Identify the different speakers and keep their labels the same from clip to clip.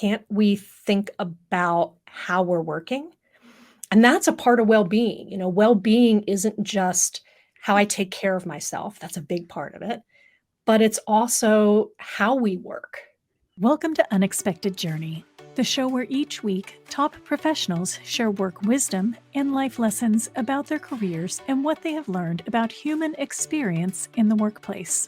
Speaker 1: can't we think about how we're working? And that's a part of well-being. Well-being isn't just how I take care of myself. That's a big part of it, but it's also how we work.
Speaker 2: Welcome to Unexpected Journey, the show where each week top professionals share work wisdom and life lessons about their careers and what they have learned about human experience in the workplace.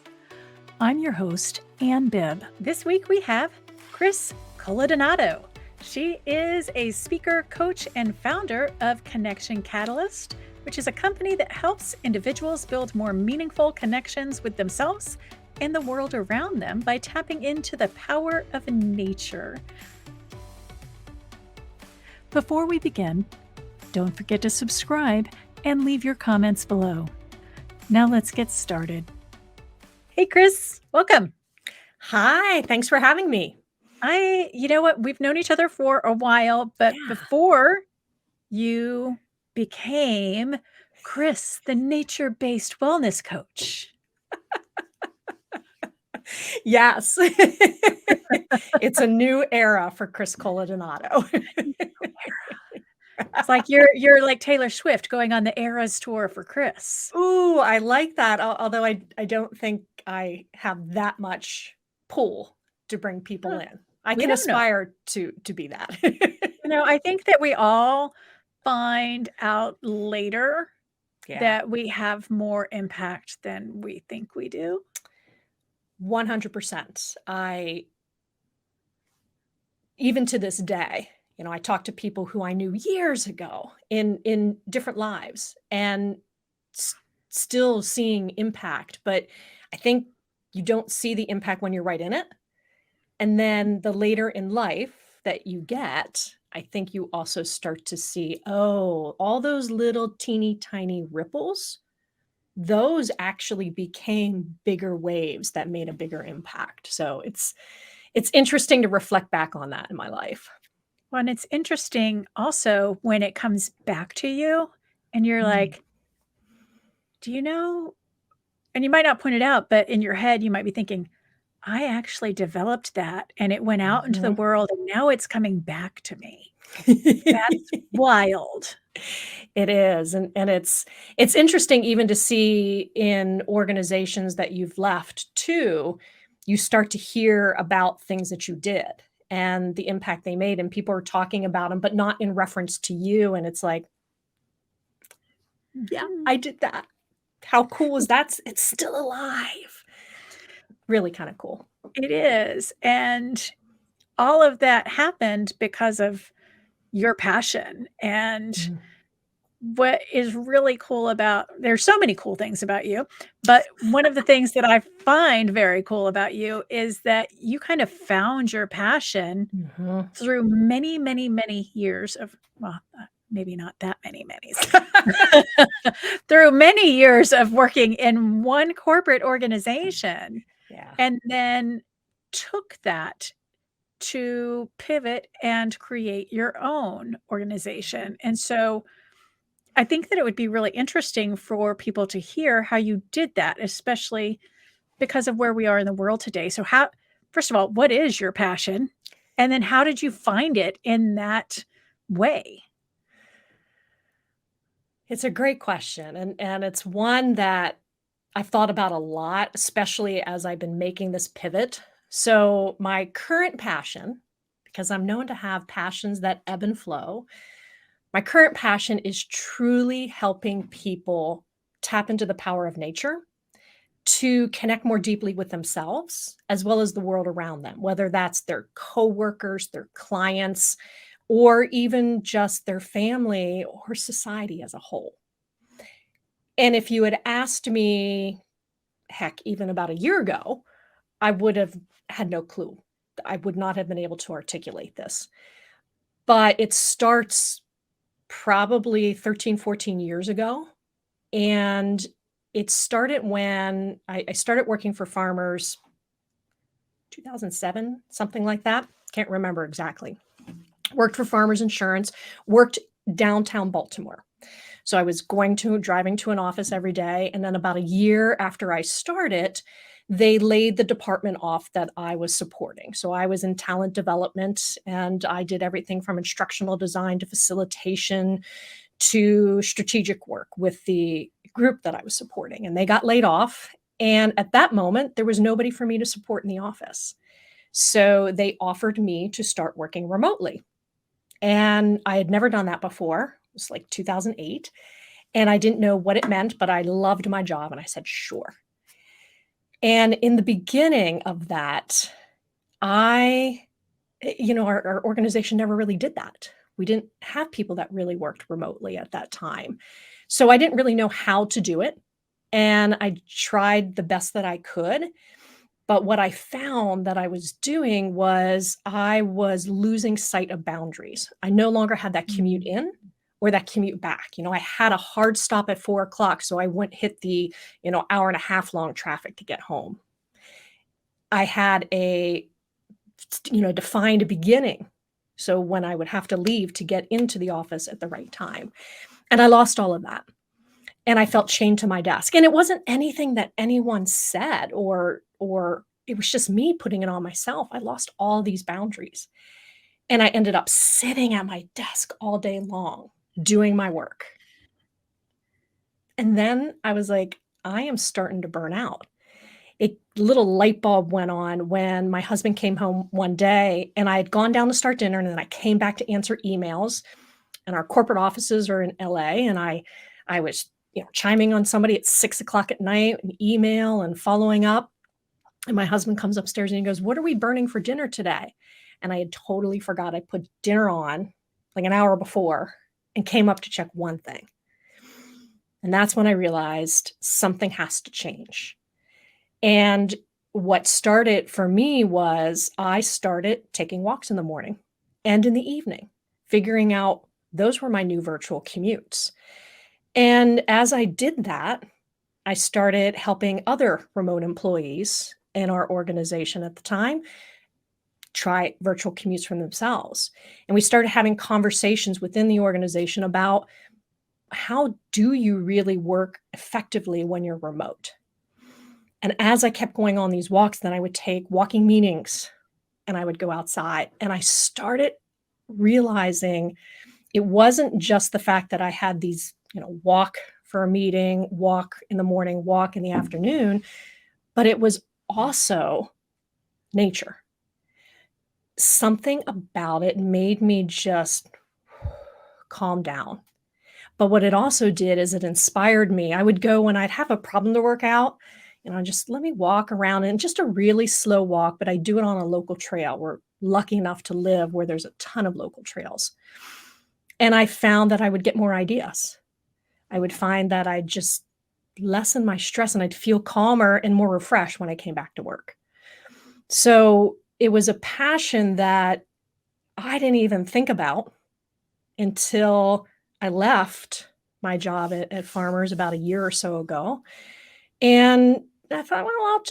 Speaker 2: I'm your host, Ann Bibb.
Speaker 3: This week we have Chris Coladonato. She is a speaker, coach, and founder of Connection Catalyst, which is a company that helps individuals build more meaningful connections with themselves and the world around them by tapping into the power of nature.
Speaker 2: Before we begin, don't forget to subscribe and leave your comments below. Now let's get started.
Speaker 3: Hey, Chris, welcome.
Speaker 1: Hi, thanks for having me.
Speaker 3: You know what? We've known each other for a while, but before you became Chris, the nature-based wellness coach.
Speaker 1: Yes. It's a new era for Chris Coladonato.
Speaker 3: It's like you're like Taylor Swift going on the Eras tour for Chris.
Speaker 1: Ooh, I like that. Although I don't think I have that much pull to bring people in. I can aspire to be that.
Speaker 3: I think that we all find out later that we have more impact than we think we do.
Speaker 1: 100%. Even to this day, I talk to people who I knew years ago in different lives and still seeing impact. But I think you don't see the impact when you're right in it. And then the later in life that you get, I think you also start to see, all those little teeny tiny ripples, those actually became bigger waves that made a bigger impact. So it's interesting to reflect back on that in my life.
Speaker 3: Well, and it's interesting also when it comes back to you and you're like, do you know? And you might not point it out, but in your head, you might be thinking, I actually developed that and it went out into the world and now it's coming back to me. That's wild.
Speaker 1: It is. And it's interesting even to see in organizations that you've left too, you start to hear about things that you did and the impact they made, and people are talking about them, but not in reference to you. And it's like, yeah, I did that. How cool is that? It's still alive. Really kind of cool.
Speaker 3: It is. And all of that happened because of your passion. And what is really cool there's so many cool things about you, but one of the things that I find very cool about you is that you kind of found your passion through many, many, many years of, maybe not that many, through many years of working in one corporate organization.
Speaker 1: Yeah.
Speaker 3: And then took that to pivot and create your own organization. And so I think that it would be really interesting for people to hear how you did that, especially because of where we are in the world today. So first of all, what is your passion? And then how did you find it in that way?
Speaker 1: It's a great question. And it's one that I've thought about a lot, especially as I've been making this pivot. So my current passion, because I'm known to have passions that ebb and flow, my current passion is truly helping people tap into the power of nature to connect more deeply with themselves as well as the world around them, whether that's their coworkers, their clients, or even just their family or society as a whole. And if you had asked me, heck, even about a year ago, I would have had no clue. I would not have been able to articulate this. But it starts probably 13, 14 years ago. And it started when I started working for farmers, 2007, something like that. Can't remember exactly. Worked for Farmers Insurance, worked downtown Baltimore. So I was driving to an office every day. And then about a year after I started, they laid the department off that I was supporting. So I was in talent development and I did everything from instructional design to facilitation to strategic work with the group that I was supporting. And they got laid off. And at that moment, there was nobody for me to support in the office. So they offered me to start working remotely. And I had never done that before. It was like 2008. And I didn't know what it meant, but I loved my job. And I said, sure. And in the beginning of that, our organization never really did that. We didn't have people that really worked remotely at that time. So I didn't really know how to do it. And I tried the best that I could. But what I found that I was doing was I was losing sight of boundaries. I no longer had that commute in or that commute back. I had a hard stop at 4 o'clock, so I wouldn't hit the, hour and a half long traffic to get home. I had a, defined beginning. So when I would have to leave to get into the office at the right time. And I lost all of that. And I felt chained to my desk. And it wasn't anything that anyone said or it was just me putting it on myself. I lost all these boundaries. And I ended up sitting at my desk all day long doing my work. And then I was like, I am starting to burn out. A little light bulb went on when my husband came home one day and I had gone down to start dinner and then I came back to answer emails and our corporate offices are in LA and I was chiming on somebody at 6 o'clock at night, an email and following up. And my husband comes upstairs and he goes, "What are we burning for dinner today?" And I had totally forgot I put dinner on like an hour before and came up to check one thing. And that's when I realized something has to change. And what started for me was I started taking walks in the morning and in the evening, figuring out those were my new virtual commutes. And as I did that, I started helping other remote employees in our organization at the time try virtual commutes from themselves. And we started having conversations within the organization about how do you really work effectively when you're remote? And as I kept going on these walks, then I would take walking meetings and I would go outside. And I started realizing it wasn't just the fact that I had these, walk for a meeting, walk in the morning, walk in the afternoon, but it was also nature. Something about it made me just calm down. But what it also did is it inspired me. I would go when I'd have a problem to work out, just let me walk around and just a really slow walk, but I do it on a local trail. We're lucky enough to live where there's a ton of local trails. And I found that I would get more ideas. I would find that I'd just lessen my stress and I'd feel calmer and more refreshed when I came back to work. So it was a passion that I didn't even think about until I left my job at Farmers about a year or so ago. And I thought, well,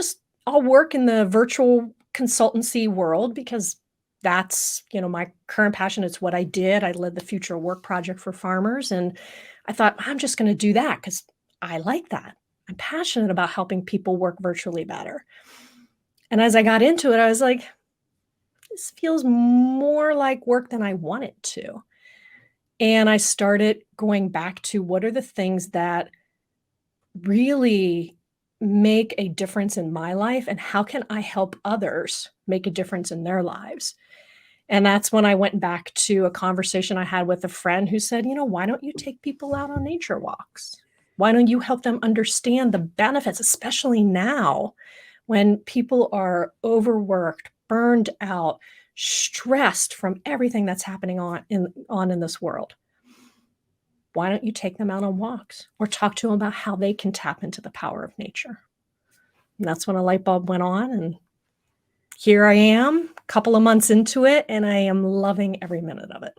Speaker 1: I'll work in the virtual consultancy world because that's, my current passion. It's what I did. I led the future work project for Farmers. And I thought, I'm just going to do that because I like that. I'm passionate about helping people work virtually better. And as I got into it, I was like, this feels more like work than I want it to. And I started going back to what are the things that really make a difference in my life and how can I help others make a difference in their lives? And that's when I went back to a conversation I had with a friend who said, why don't you take people out on nature walks? Why don't you help them understand the benefits, especially now when people are overworked, burned out, stressed from everything that's happening on in this world? Why don't you take them out on walks or talk to them about how they can tap into the power of nature? And that's when a light bulb went on. And here I am, a couple of months into it, and I am loving every minute of it.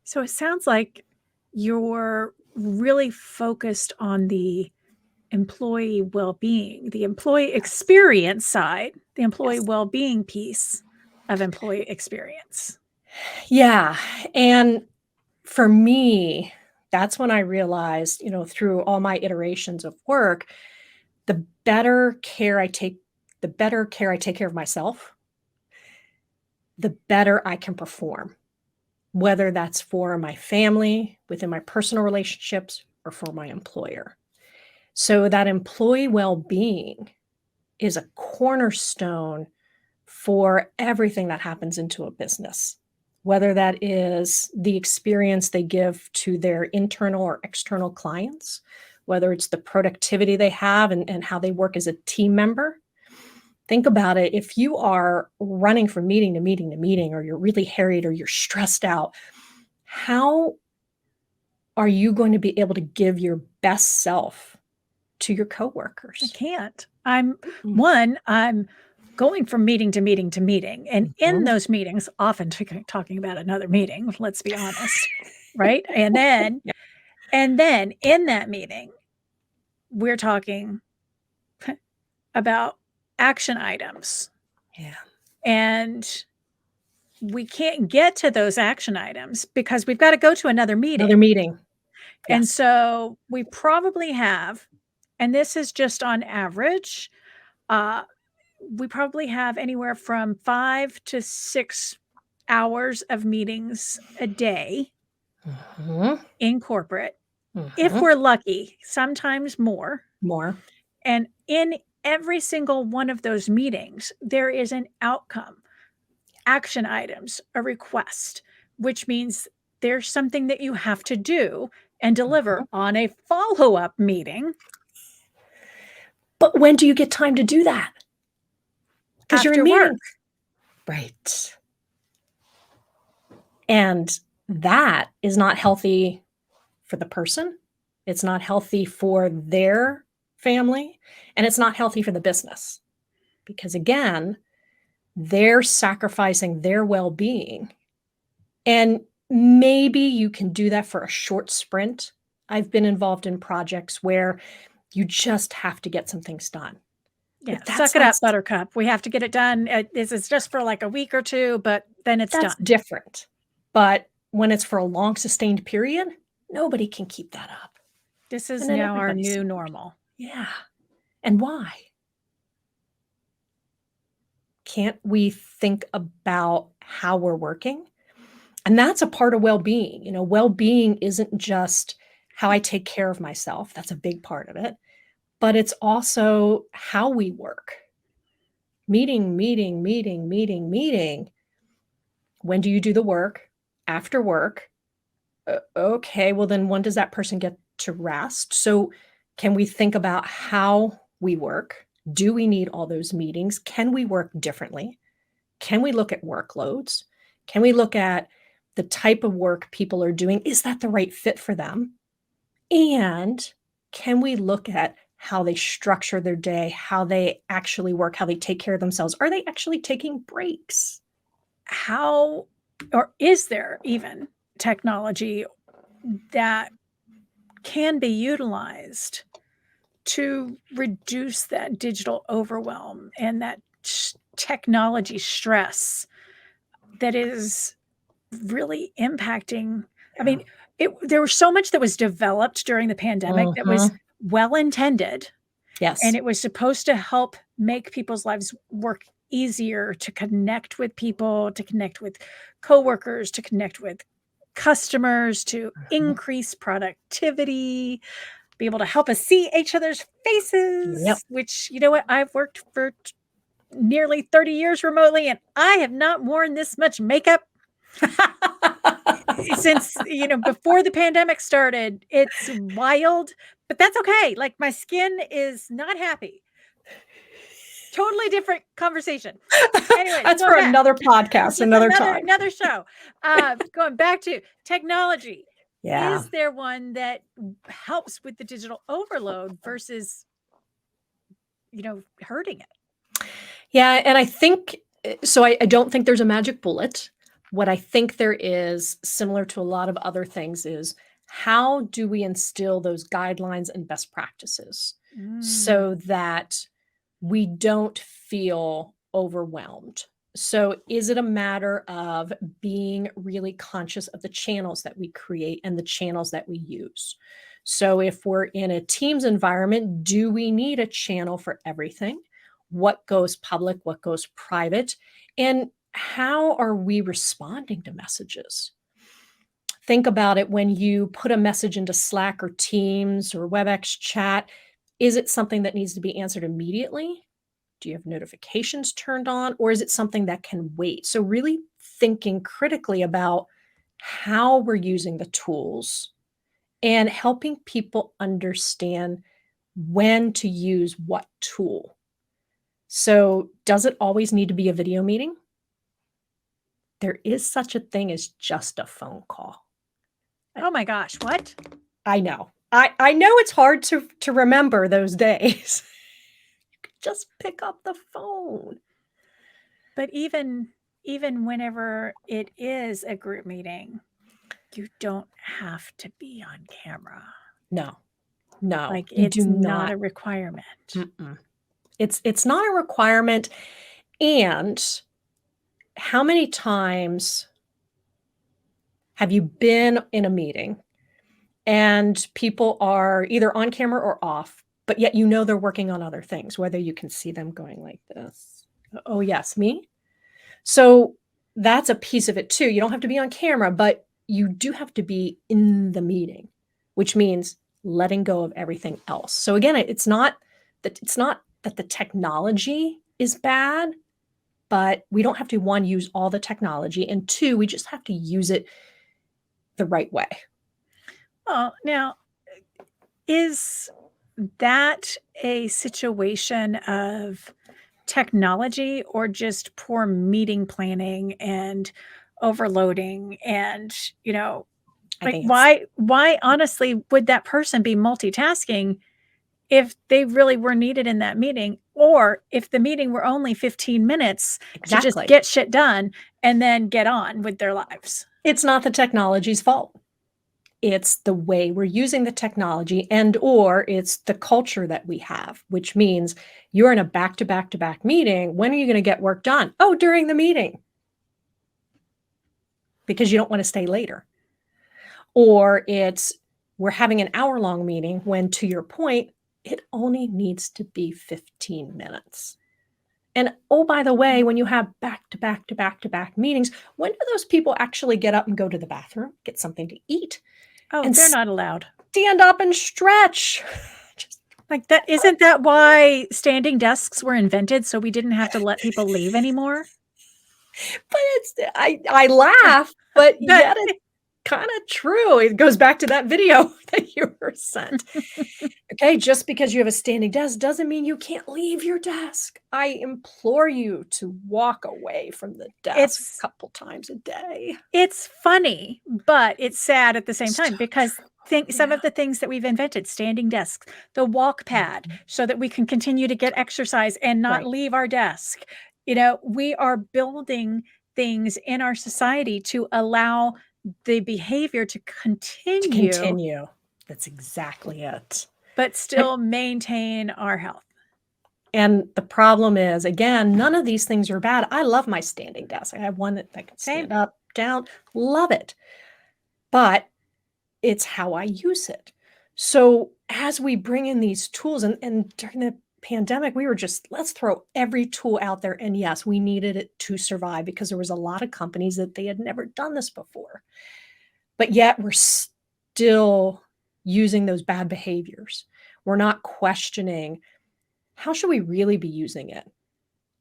Speaker 3: So it sounds like you're really focused on the employee well-being, the employee experience side, the employee
Speaker 1: Yes.
Speaker 3: well-being piece of employee experience.
Speaker 1: Yeah. And for me, that's when I realized, through all my iterations of work, the better care I take the better care I take care of myself, the better I can perform, whether that's for my family, within my personal relationships, or for my employer. So that employee well-being is a cornerstone for everything that happens into a business, whether that is the experience they give to their internal or external clients, whether it's the productivity they have and how they work as a team member. Think about it. If you are running from meeting to meeting to meeting, or you're really harried or you're stressed out, how are you going to be able to give your best self to your
Speaker 3: I
Speaker 1: coworkers?
Speaker 3: can't.
Speaker 1: Mm.
Speaker 3: I'm going from meeting to meeting to meeting. And in
Speaker 1: Mhm.
Speaker 3: those meetings, often talking about another meeting, let's be honest. Right.
Speaker 1: Yeah.
Speaker 3: And then in that meeting, we're talking about action items.
Speaker 1: Yeah.
Speaker 3: And we can't get to those action items because we've got to go to another meeting.
Speaker 1: Another meeting.
Speaker 3: And
Speaker 1: Yes.
Speaker 3: so we probably have, and this is just on average, we probably have anywhere from 5 to 6 hours of meetings a day
Speaker 1: Mhm.
Speaker 3: in corporate. If
Speaker 1: Mhm.
Speaker 3: we're lucky, sometimes more.
Speaker 1: More.
Speaker 3: And in every single one of those meetings, there is an outcome, action items, a request, which means there's something that you have to do and deliver
Speaker 1: Mhm.
Speaker 3: on a follow-up meeting
Speaker 1: But when do you get time to do that? Because 'Cause you're in
Speaker 3: after work.
Speaker 1: meetings. Right. And that is not healthy for the person. It's not healthy for their family, and it's not healthy for the business. Because again, they're sacrificing their well-being. And maybe you can do that for a short sprint. I've been involved in projects where you just have to get some things done.
Speaker 3: Yeah,
Speaker 1: But
Speaker 3: suck it up, buttercup. We have to get it done. This is just for like a week or 2, but then it's
Speaker 1: that's
Speaker 3: done.
Speaker 1: different. But when it's for a long sustained period, nobody can keep that up.
Speaker 3: This is
Speaker 1: And then
Speaker 3: now our
Speaker 1: everybody
Speaker 3: new
Speaker 1: suffers.
Speaker 3: normal.
Speaker 1: Yeah. And why? Can't we think about how we're working? And that's a part of well-being. Well-being isn't just how I take care of myself. That's a big part of it. But it's also how we work. Meeting, meeting, meeting, meeting, meeting. When do you do the work? After work. Okay, well, then when does that person get to rest? So, can we think about how we work? Do we need all those meetings? Can we work differently? Can we look at workloads? Can we look at the type of work people are doing? Is that the right fit for them? And can we look at how they structure their day, how they actually work, how they take care of themselves? Are they actually taking breaks?
Speaker 3: How, or is there even technology that can be utilized to reduce that digital overwhelm and that technology stress that is really impacting? I
Speaker 1: Yeah.
Speaker 3: mean, there was so much that was developed during the pandemic that was
Speaker 1: Mhm.
Speaker 3: well intended, and
Speaker 1: Yes.
Speaker 3: it was supposed to help make people's lives work easier, to connect with people, to connect with coworkers, to connect with customers, to
Speaker 1: Mhm.
Speaker 3: increase productivity, be able to help us see each other's
Speaker 1: Yep.
Speaker 3: faces, which, you know what, I've worked for nearly 30 years remotely, and I have not worn this much makeup since, before the pandemic started. It's wild, but that's okay. Like, my skin is not happy. Totally different conversation. Anyways,
Speaker 1: That's
Speaker 3: going
Speaker 1: for
Speaker 3: back.
Speaker 1: another podcast,
Speaker 3: That's
Speaker 1: another
Speaker 3: another
Speaker 1: time.
Speaker 3: another show. Going back to technology.
Speaker 1: Yeah.
Speaker 3: Is there one that helps with the digital overload versus, hurting it?
Speaker 1: Yeah, and I think so I don't think there's a magic bullet. What I think there is, similar to a lot of other things, is how do we instill those guidelines and best practices so
Speaker 3: Mm.
Speaker 1: that we don't feel overwhelmed? So, is it a matter of being really conscious of the channels that we create and the channels that we use? So, if we're in a Teams environment, do we need a channel for everything? what goes public, what goes private, and how are we responding to messages? Think about it when you put a message into Slack or Teams or WebEx chat. Is it something that needs to be answered immediately? Do you have notifications turned on, or is it something that can wait? So, really thinking critically about how we're using the tools and helping people understand when to use what tool. So, does it always need to be a video meeting? There is such a thing as just a phone call.
Speaker 3: Oh my gosh, what?
Speaker 1: I know. I know it's hard to remember those days. You could just pick up the phone.
Speaker 3: But even whenever it is a group meeting, you don't have to be on camera.
Speaker 1: No. No,
Speaker 3: Like,
Speaker 1: you
Speaker 3: it's
Speaker 1: do
Speaker 3: not
Speaker 1: not.
Speaker 3: a requirement.
Speaker 1: Mm-mm. It's not a requirement. And how many times have you been in a meeting and people are either on camera or off, but yet you know they're working on other things, whether you can see them going like this? Oh, yes, me. So that's a piece of it too. You don't have to be on camera, but you do have to be in the meeting, which means letting go of everything else. So again, it's not that the technology is bad, but we don't have to, one, use all the technology, and two, we just have to use it the right way.
Speaker 3: Oh, now, is that a situation of technology or just poor meeting planning and overloading? And,
Speaker 1: I
Speaker 3: like,
Speaker 1: think it's
Speaker 3: why honestly would that person be multitasking if they really were needed in that meeting, or if the meeting were only 15 minutes to just
Speaker 1: exactly.
Speaker 3: get shit done and then get on with their lives?
Speaker 1: It's not the technology's fault. It's the way we're using the technology, and or it's the culture that we have, which means you're in a back to back to back meeting. When are you going to get work done? Oh, during the meeting, because you don't want to stay later. Or it's we're having an hour-long meeting when, to your point, it only needs to be 15 minutes. And oh, by the way, when you have back to back to back to back meetings, when do those people actually get up and go to the bathroom, get something to eat,
Speaker 3: Oh,
Speaker 1: and
Speaker 3: they're not allowed.
Speaker 1: stand up and stretch? Just,
Speaker 3: Like, that isn't that why standing desks were invented, so we didn't have to let people leave anymore?
Speaker 1: but I laugh, but
Speaker 3: That
Speaker 1: yet it's kind of true. It goes back to that video that you were sent. Okay, just because you have a standing desk doesn't mean you can't leave your desk. I implore you to walk away from the desk
Speaker 3: It's
Speaker 1: a couple times a day.
Speaker 3: it's funny, but it's sad at the same
Speaker 1: So
Speaker 3: time because some
Speaker 1: yeah.
Speaker 3: of the things that we've invented, standing desks, the walk pad,
Speaker 1: Mhm.
Speaker 3: so that we can continue to get exercise and not
Speaker 1: Right.
Speaker 3: leave our desk. We are building things in our society to allow the behavior to
Speaker 1: To
Speaker 3: continue,
Speaker 1: continue. That's exactly it.
Speaker 3: but
Speaker 1: And
Speaker 3: still maintain our health.
Speaker 1: and the problem is, again, none of these things are bad. I love my standing desk. I have one that can
Speaker 3: Same.
Speaker 1: stand up, down, love it. But it's how I use it. So as we bring in these tools, and during the pandemic, we were just, let's throw every tool out there. And yes, we needed it to survive because there was a lot of companies that they had never done this before. But yet we're still using those bad behaviors. We're not questioning how should we really be using it?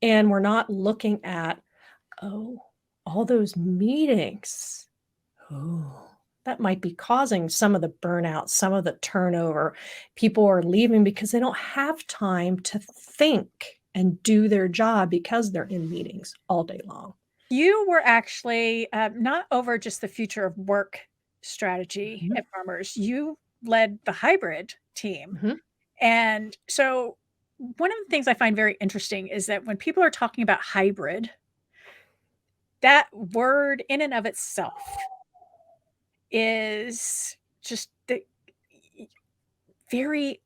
Speaker 1: And we're not looking at, oh, all those meetings. Oh, that might be causing some of the burnout, some of the turnover. People are leaving because they don't have time to think and do their job because they're in meetings all day long.
Speaker 3: You were actually not over just the future of work strategy
Speaker 1: Mhm,
Speaker 3: at Farmers. You led the hybrid team.
Speaker 1: mhm,
Speaker 3: And so, one of the things I find very interesting is that when people are talking about hybrid, that word in and of itself is just very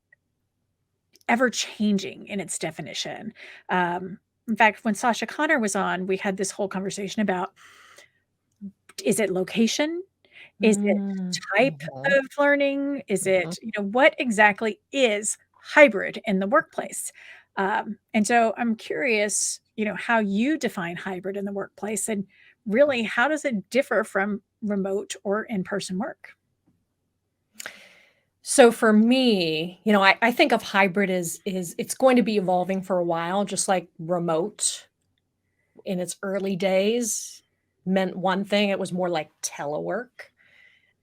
Speaker 3: ever changing in its definition. In fact, when Sasha Connor was on, we had this whole conversation about, is it location? Is it
Speaker 1: mhm,
Speaker 3: type of learning? Is
Speaker 1: mhm.
Speaker 3: it, what exactly is hybrid in the workplace? And so I'm curious, how you define hybrid in the workplace, and really how does it differ from remote or in-person work?
Speaker 1: So for me, I think of hybrid as it's going to be evolving for a while, just like remote in its early days meant one thing. It was more like telework.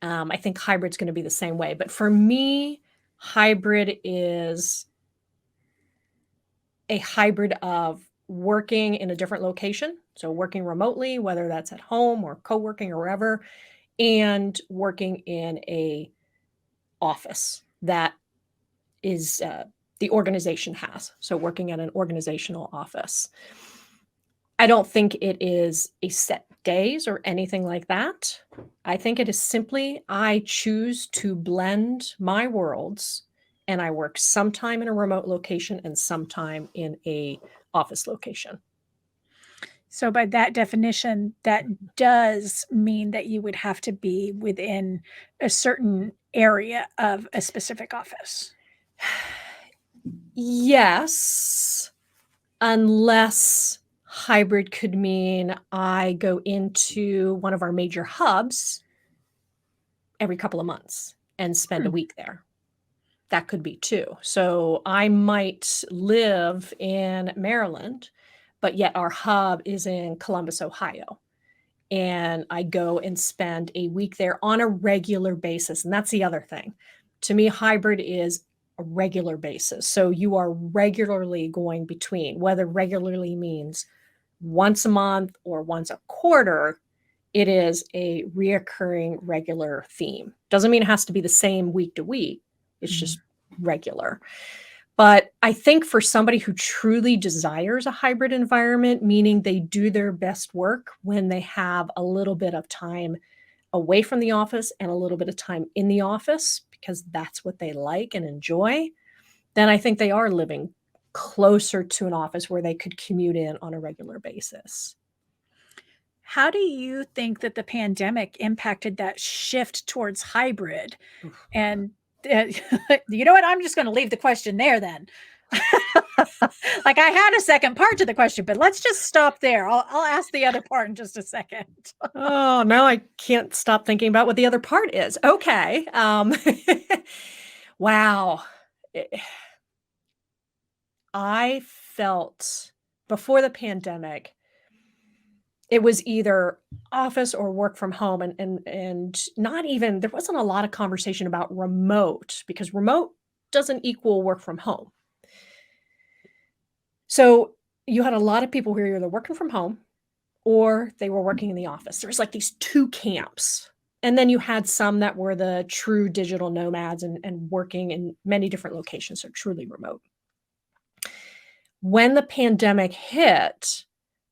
Speaker 1: I think hybrid's going to be the same way. But for me, hybrid is a hybrid of working in a different location. So working remotely, whether that's at home or co-working or wherever, and working in a office that is the organization has. So working at an organizational office. I don't think it is a set days or anything like that. I think it is simply I choose to blend my worlds and I work sometime in a remote location and sometime in a office location.
Speaker 3: So by that definition, that does mean that you would have to be within a certain area of a specific office.
Speaker 1: Yes, unless hybrid could mean I go into one of our major hubs every couple of months and spend a
Speaker 3: Hmm.
Speaker 1: week there. That could be too. So I might live in Maryland, but yet our hub is in Columbus, Ohio. And I go and spend a week there on a regular basis. And that's the other thing. To me, hybrid is a regular basis. So you are regularly going between, whether regularly means once a month or once a quarter, it is a reoccurring regular theme. Doesn't mean it has to be the same week to week. It's just regular. But I think for somebody who truly desires a hybrid environment, meaning they do their best work when they have a little bit of time away from the office and a little bit of time in the office, because that's what they like and enjoy, then I think they are living closer to an office where they could commute in on a regular basis.
Speaker 3: How do you think that the pandemic impacted that shift towards hybrid?
Speaker 1: Oof.
Speaker 3: And you know what? I'm just going to leave the question there then. Like I had a second part to the question, but let's just stop there. I'll ask the other part in just a second.
Speaker 1: Oh, now I can't stop thinking about what the other part is. Okay. Wow. Eh, I felt before the pandemic, it was either office or work from home, and not even there wasn't a lot of conversation about remote because remote doesn't equal work from home. So you had a lot of people who were either working from home or they were working in the office. There was like these two camps. And then you had some that were the true digital nomads and working in many different locations, so truly remote. When the pandemic hit,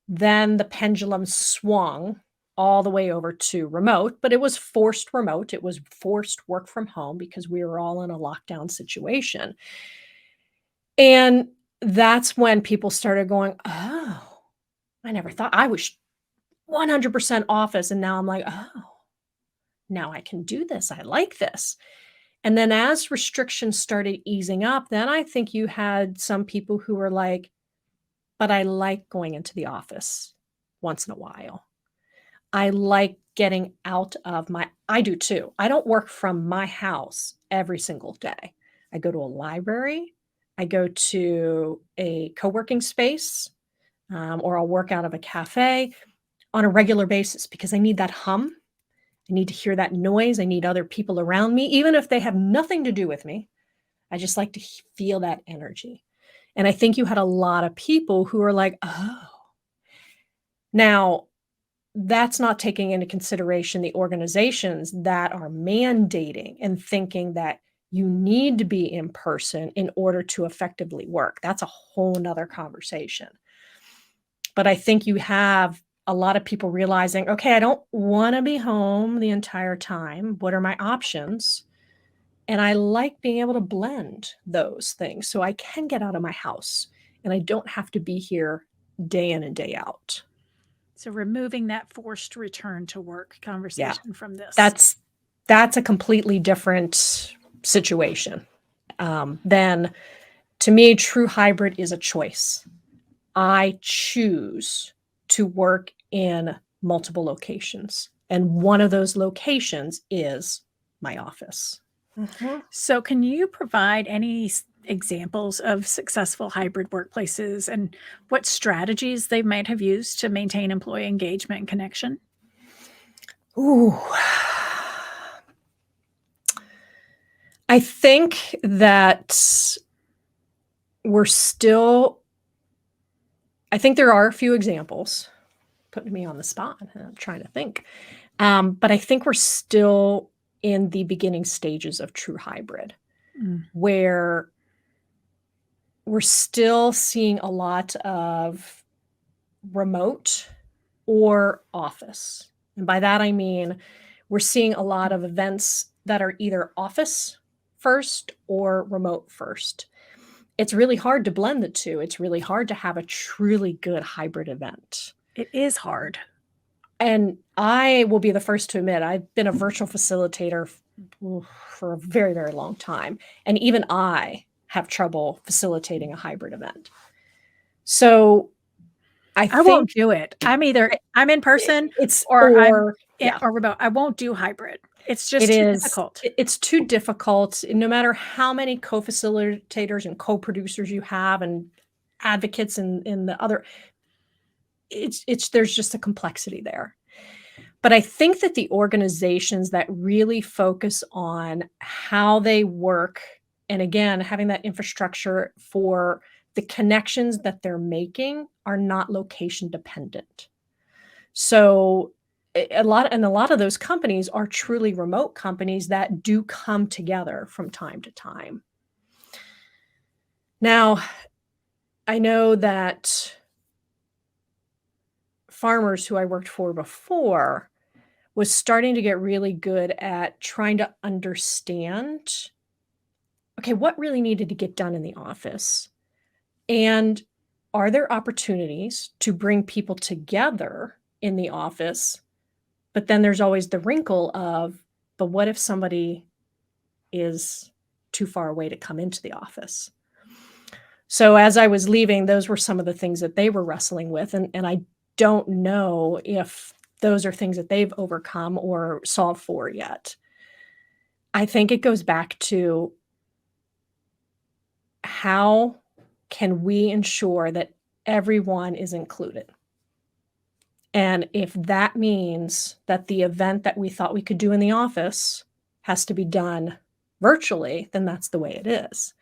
Speaker 1: then the pendulum swung all the way over to remote, but it was forced remote. It was forced work from home because we were all in a lockdown situation. And that's when people started going, oh, I never thought I was 100% office. And now I'm like, oh, now I can do this. I like this. And then as restrictions started easing up, then I think you had some people who were like, but I like going into the office once in a while. I like getting out of I do too. I don't work from my house every single day. I go to a library, I go to a co-working space, or I'll work out of a cafe on a regular basis because I need that hum. I need to hear that noise. I need other people around me, even if they have nothing to do with me. I just like to feel that energy. And I think you had a lot of people who are like, oh, now that's not taking into consideration the organizations that are mandating and thinking that you need to be in person in order to effectively work. That's a whole nother conversation. But I think you have a lot of people realizing, okay, I don't want to be home the entire time. What are my options? And I like being able to blend those things so I can get out of my house and I don't have to be here day in and day out.
Speaker 3: So removing that forced return to work
Speaker 1: Yeah.
Speaker 3: conversation from this.
Speaker 1: That's a completely different situation than To me, true hybrid is a choice. I choose to work in multiple locations, and one of those locations is my office. Mhm.
Speaker 3: So, can you provide any examples of successful hybrid workplaces and what strategies they might have used to maintain employee engagement and connection?
Speaker 1: Ooh. I think that we're still I think there are a few examples, putting me on the spot, I'm trying to think. But I think we're still in the beginning stages of true hybrid,
Speaker 3: Mm.
Speaker 1: where we're still seeing a lot of remote or office. And by that, I mean, we're seeing a lot of events that are either office first or remote first. It's really hard to blend the two. It's really hard to have a truly good hybrid event.
Speaker 3: It is hard.
Speaker 1: And I will be the first to admit, I've been a virtual facilitator for a very, very long time. And even I have trouble facilitating a hybrid event. So I
Speaker 3: I won't
Speaker 1: think
Speaker 3: do it. I'm in person
Speaker 1: it's
Speaker 3: or
Speaker 1: or yeah,
Speaker 3: or remote. I won't do hybrid. It's
Speaker 1: it
Speaker 3: just too
Speaker 1: is
Speaker 3: difficult.
Speaker 1: it's too difficult. No matter how many co-facilitators and co-producers you have and advocates in the other, it's there's just a complexity there. But I think that the organizations that really focus on how they work, and again, having that infrastructure for the connections that they're making are not location dependent. So a lot of those companies are truly remote companies that do come together from time to time. Now, I know that farmers who I worked for before was starting to get really good at trying to understand, okay, what really needed to get done in the office? And are there opportunities to bring people together in the office? But then there's always the wrinkle of, but what if somebody is too far away to come into the office? So as I was leaving, those were some of the things that they were wrestling with. And I don't know if those are things that they've overcome or solved for yet. I think it goes back to how can we ensure that everyone is included? And if that means that the event that we thought we could do in the office has to be done virtually, then that's the way it is.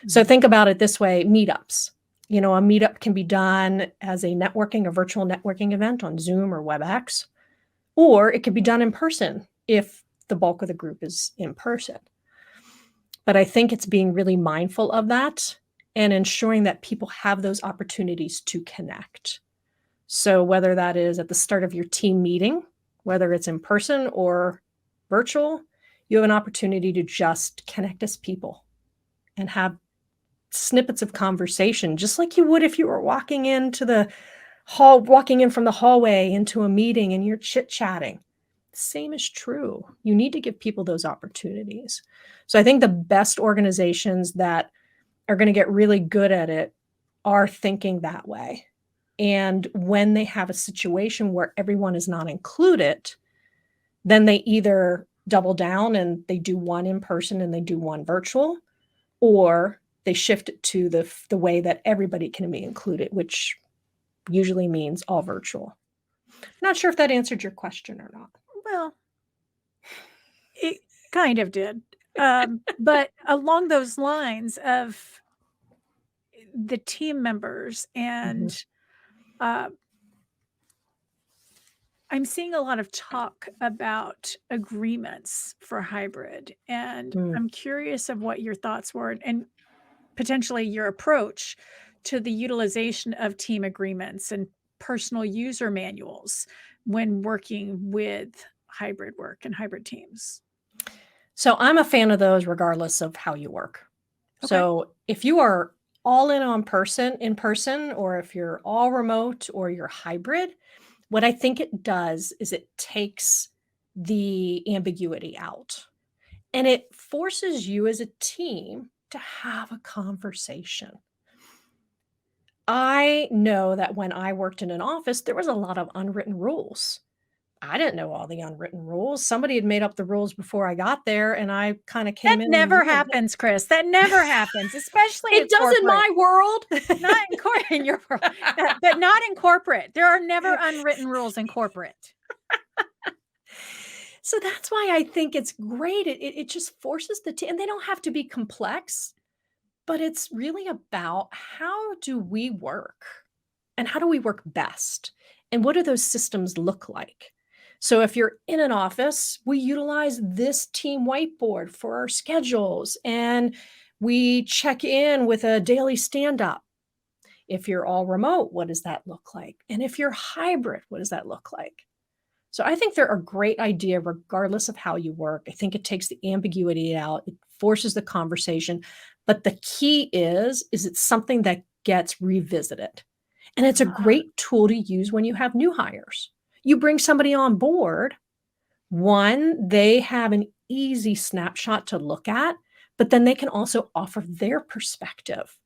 Speaker 1: So think about it this way, meetups. You know, a meetup can be done as a virtual networking event on Zoom or WebEx, or it could be done in person if the bulk of the group is in person. But I think it's being really mindful of that and ensuring that people have those opportunities to connect. So whether that is at the start of your team meeting, whether it's in person or virtual, you have an opportunity to just connect as people and have snippets of conversation, just like you would if you were walking into the walking in from the hallway into a meeting and you're chit-chatting. Same is true. You need to give people those opportunities. So I think the best organizations that are going to get really good at it are thinking that way. And when they have a situation where everyone is not included, then they either double down and they do one in person and they do one virtual, or they shift it to the way that everybody can be included, which usually means all virtual. Not sure if that answered your question or not.
Speaker 3: Well, it kind of did. But along those lines of the team members
Speaker 1: Mhm.
Speaker 3: and uh, I'm seeing a lot of talk about agreements for hybrid, and
Speaker 1: Mm.
Speaker 3: I'm curious of what your thoughts were and potentially your approach to the utilization of team agreements and personal user manuals when working with hybrid work and hybrid teams.
Speaker 1: So I'm a fan of those regardless of how you work.
Speaker 3: Okay.
Speaker 1: So if you are all in person, or if you're all remote or you're hybrid, what I think it does is it takes the ambiguity out and it forces you as a team to have a conversation. I know that when I worked in an office, there was a lot of unwritten rules. I didn't know all the unwritten rules. Somebody had made up the rules before I got there, and I kind of
Speaker 3: That
Speaker 1: came in and
Speaker 3: never
Speaker 1: ruined it.
Speaker 3: happens, Chris. That never happens, especially in
Speaker 1: It does in
Speaker 3: corporate.
Speaker 1: my world.
Speaker 3: Not in your world, but not in corporate. There are never unwritten rules in corporate.
Speaker 1: So that's why I think it's great. It just forces the team, and they don't have to be complex, but it's really about how do we work and how do we work best? And what do those systems look like? So if you're in an office, we utilize this team whiteboard for our schedules and we check in with a daily stand up. If you're all remote, what does that look like? And if you're hybrid, what does that look like? So I think they're a great idea regardless of how you work. I think it takes the ambiguity out. It forces the conversation. But the key is it's something that gets revisited. And it's a great tool to use when you have new hires. You bring somebody on board, one, they have an easy snapshot to look at, but then they can also offer their perspective.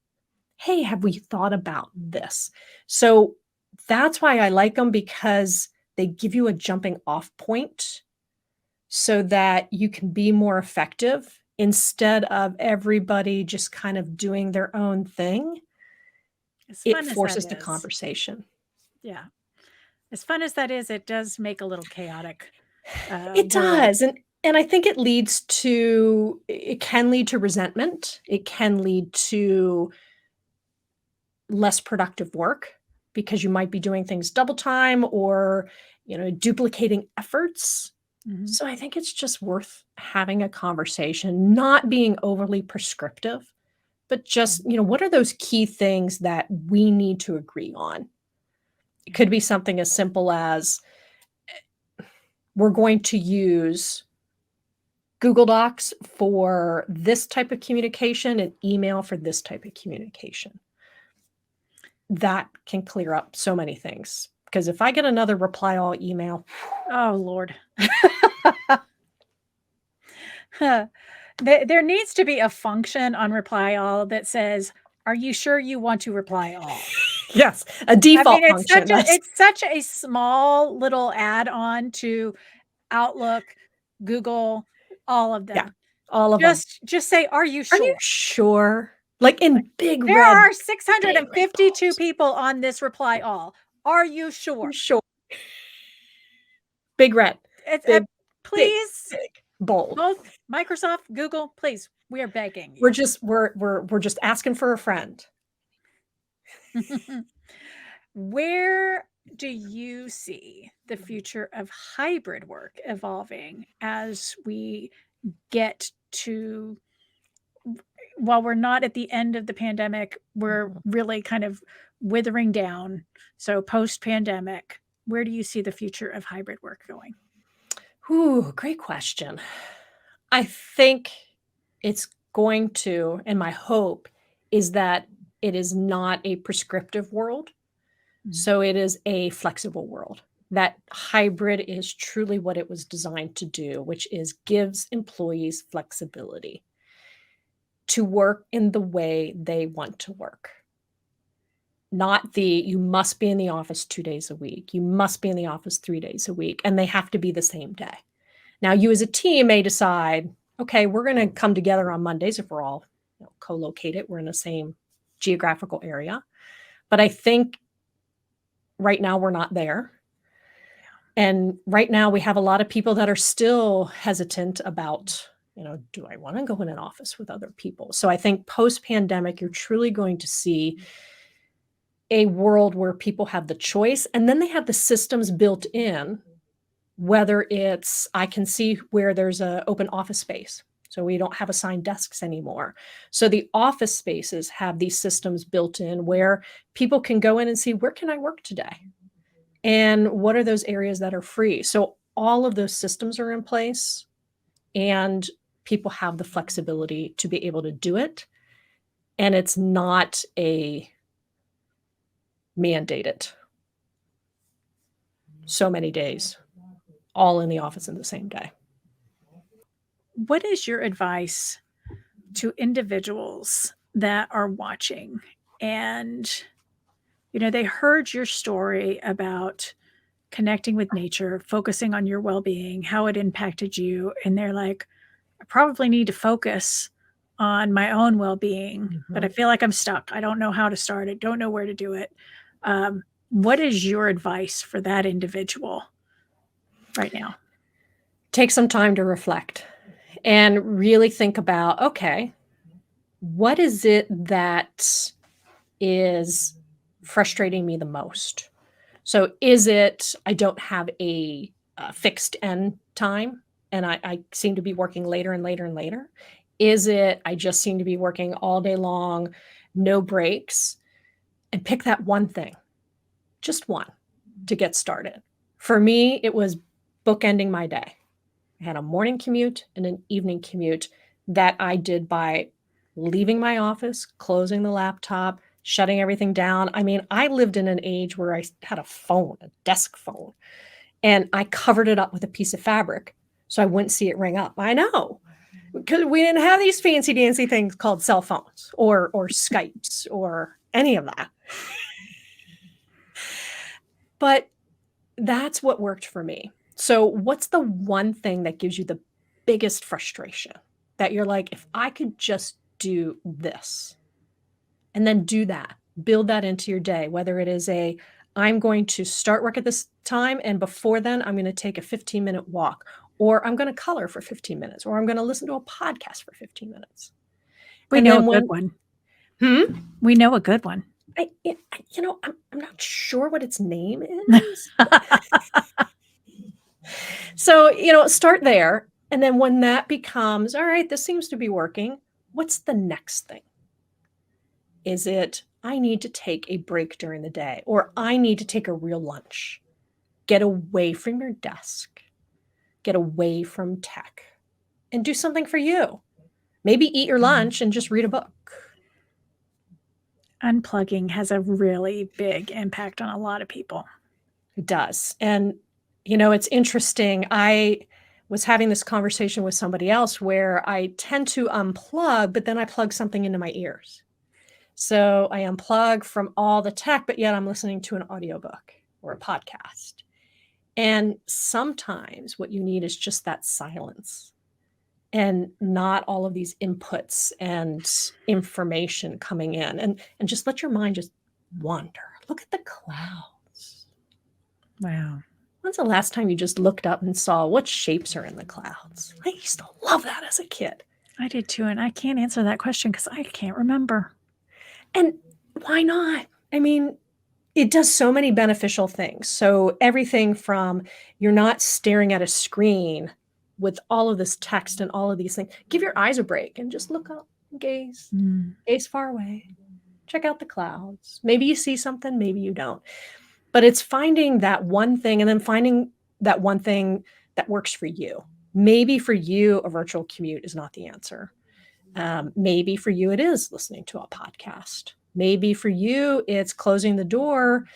Speaker 1: Hey, have we thought about this? So that's why I like them, because they give you a jumping off point so that you can be more effective instead of everybody just kind of doing their own thing.
Speaker 3: As
Speaker 1: It
Speaker 3: fun as
Speaker 1: forces
Speaker 3: that
Speaker 1: the
Speaker 3: is.
Speaker 1: conversation.
Speaker 3: Yeah. As fun as that is, it does make a little chaotic
Speaker 1: It
Speaker 3: world.
Speaker 1: does. And I think it can lead to resentment. It can lead to less productive work because you might be doing things double time or, duplicating efforts.
Speaker 3: Mhm.
Speaker 1: So I think it's just worth having a conversation, not being overly prescriptive, but just, what are those key things that we need to agree on? It could be something as simple as we're going to use Google Docs for this type of communication and email for this type of communication. That can clear up so many things. Because if I get another reply all email,
Speaker 3: Oh, Lord. There needs to be a function on reply all that says, "Are you sure you want to reply all?"
Speaker 1: yes, a
Speaker 3: I
Speaker 1: default
Speaker 3: mean,
Speaker 1: function.
Speaker 3: it's such a small little add-on to Outlook, Google, all of
Speaker 1: Yeah,
Speaker 3: them.
Speaker 1: all of them.
Speaker 3: Just say, "Are you
Speaker 1: Are you
Speaker 3: sure?"
Speaker 1: sure? Like in big
Speaker 3: There
Speaker 1: red,
Speaker 3: are
Speaker 1: big red
Speaker 3: 652
Speaker 1: balls.
Speaker 3: people on this reply all. Are you sure?
Speaker 1: Sure. Big red,
Speaker 3: It's
Speaker 1: big, big,
Speaker 3: please,
Speaker 1: big, bold.
Speaker 3: both Microsoft, Google, please, we are begging
Speaker 1: We're
Speaker 3: you.
Speaker 1: just asking for a friend.
Speaker 3: Where do you see the future of hybrid work evolving as we get to, while we're not at the end of the pandemic, we're really kind of withering down. So post-pandemic, where do you see the future of hybrid work going?
Speaker 1: Ooh, great question. I think it's going to, and my hope is that it is not a prescriptive world. So it is a flexible world. That hybrid is truly what it was designed to do, which is gives employees flexibility to work in the way they want to work. Not you must be in the office 2 days a week. You must be in the office 3 days a week, and they have to be the same day. Now, you as a team may decide, okay, we're going to come together on Mondays if we're all co-located. We're in the same geographical area. But I think right now we're not there. And right now we have a lot of people that are still hesitant about, do I want to go in an office with other people? So I think post-pandemic, you're truly going to see a world where people have the choice and then they have the systems built in, whether it's, I can see where there's an open office space. So we don't have assigned desks anymore. So the office spaces have these systems built in where people can go in and see, where can I work today? And what are those areas that are free? So all of those systems are in place and people have the flexibility to be able to do it. And it's not a mandated so many days, all in the office in the same day.
Speaker 3: What is your advice to individuals that are watching and, they heard your story about connecting with nature, focusing on your well-being, how it impacted you, and they're like, I probably need to focus on my own well-being, but I
Speaker 1: Mhm.
Speaker 3: feel like I'm stuck. I don't know how to start it, don't know where to do it. What is your advice for that individual right now?
Speaker 1: Take some time to reflect and really think about, okay, what is it that is frustrating me the most? So is it I don't have a fixed end time and I seem to be working later and later and later? Is it I just seem to be working all day long, no breaks? And pick that one thing, just one, to get started. For me, it was bookending my day. I had a morning commute and an evening commute that I did by leaving my office, closing the laptop, shutting everything down. I mean, I lived in an age where I had a phone, a desk phone, and I covered it up with a piece of fabric so I wouldn't see it ring up. I know, because we didn't have these fancy dancy things called cell phones or Skypes or any of that. But that's what worked for me. So, what's the one thing that gives you the biggest frustration that you're like, if I could just do this and then do that, build that into your day, whether it is I'm going to start work at this time, and before then, I'm going to take a 15-minute walk, or I'm going to color for 15 minutes, or I'm going to listen to a podcast for 15 minutes.
Speaker 3: We
Speaker 1: And
Speaker 3: know a
Speaker 1: then
Speaker 3: good
Speaker 1: when,
Speaker 3: one.
Speaker 1: hmm?
Speaker 3: We know a good one.
Speaker 1: I'm not sure what its name is. So, start there. And then when that becomes, all right, this seems to be working, what's the next thing? Is it, I need to take a break during the day, or I need to take a real lunch? Get away from your desk, get away from tech, and do something for you. Maybe eat your lunch and just read a book.
Speaker 3: Unplugging has a really big impact on a lot of people.
Speaker 1: It does. And, it's interesting. I was having this conversation with somebody else where I tend to unplug, but then I plug something into my ears. So I unplug from all the tech, but yet I'm listening to an audiobook or a podcast. And sometimes what you need is just that silence and not all of these inputs and information coming in, and just let your mind just wander. Look at the clouds.
Speaker 3: Wow.
Speaker 1: When's the last time you just looked up and saw what shapes are in the clouds? I used to love that as a kid.
Speaker 3: I did too, and I can't answer that question because I can't remember.
Speaker 1: And why not? I mean, it does so many beneficial things. So everything from you're not staring at a screen with all of this text and all of these things. Give your eyes a break and just look up and gaze. Gaze far away. Check out the clouds. Maybe you see something, maybe you don't. But it's finding that one thing and then finding that one thing that works for you. Maybe for you, a virtual commute is not the answer. Maybe for you, it is listening to a podcast. Maybe for you, it's closing the door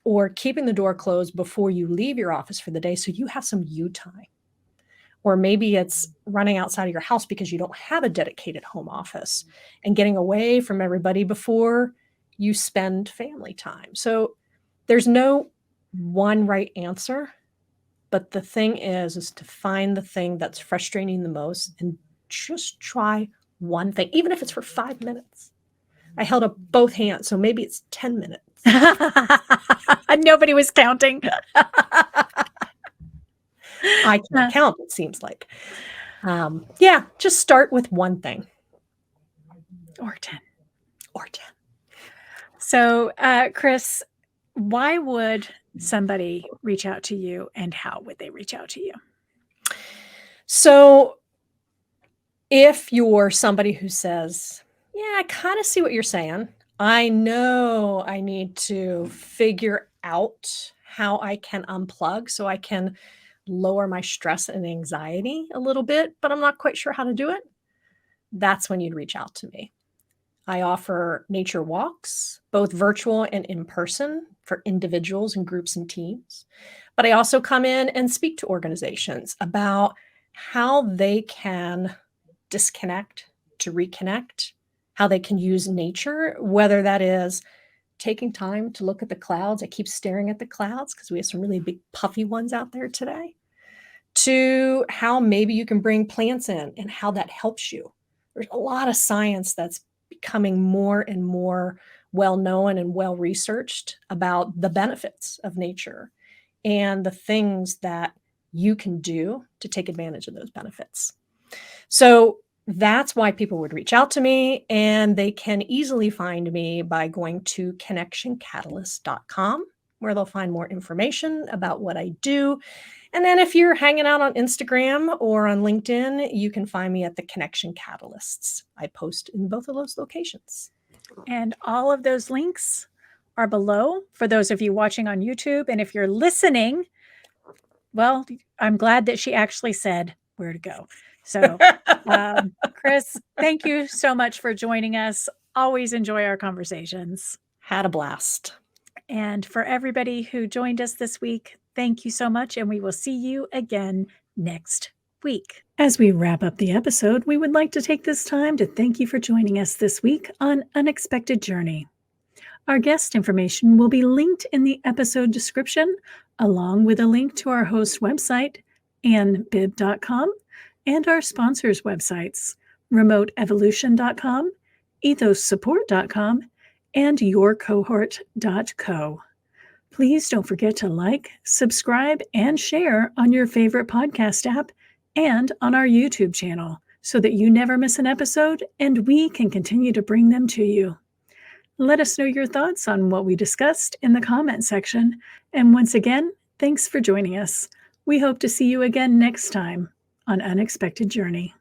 Speaker 1: or keeping the door closed before you leave your office for the day so you have some you time. Or maybe it's running outside of your house because you don't have a dedicated home office and getting away from everybody before you spend family time. So there's no one right answer, but the thing is to find the thing that's frustrating the most and just try one thing, even if it's for 5 minutes. I held up both hands, so maybe it's 10 minutes.
Speaker 3: Nobody was counting.
Speaker 1: I can't count, it seems like. Yeah, just start with one thing.
Speaker 3: Or 10.
Speaker 1: Or 10.
Speaker 3: So, Chris, why would somebody reach out to you, and how would they reach out to you?
Speaker 1: So if you're somebody who says, yeah, I kind of see what you're saying. I know I need to figure out how I can unplug so I can lower my stress and anxiety a little bit, but I'm not quite sure how to do it. That's when you'd reach out to me. I offer nature walks, both virtual and in person for individuals and groups and teams. But I also come in and speak to organizations about how they can disconnect to reconnect, how they can use nature, whether that is taking time to look at the clouds. I keep staring at the clouds because we have some really big puffy ones out there today, to how maybe you can bring plants in and how that helps you. There's a lot of science that's becoming more and more well known and well researched about the benefits of nature and the things that you can do to take advantage of those benefits. So that's why people would reach out to me, and they can easily find me by going to connectioncatalyst.com, where they'll find more information about what I do. And then if you're hanging out on Instagram or on LinkedIn, you can find me at the Connection Catalysts. I post in both of those locations.
Speaker 3: And all of those links are below for those of you watching on YouTube. And if you're listening, well, I'm glad that she actually said where to go. So, Chris, thank you so much for joining us. Always enjoy our conversations.
Speaker 1: Had a blast.
Speaker 3: And for everybody who joined us this week, thank you so much. And we will see you again next week.
Speaker 2: As we wrap up the episode, we would like to take this time to thank you for joining us this week on Unexpected Journey. Our guest information will be linked in the episode description, along with a link to our host website, annbib.com, and our sponsors' websites, remoteevolution.com, ethossupport.com, and yourcohort.co. Please don't forget to like, subscribe, and share on your favorite podcast app and on our YouTube channel so that you never miss an episode and we can continue to bring them to you. Let us know your thoughts on what we discussed in the comment section. And once again, thanks for joining us. We hope to see you again next time on Unexpected Journey.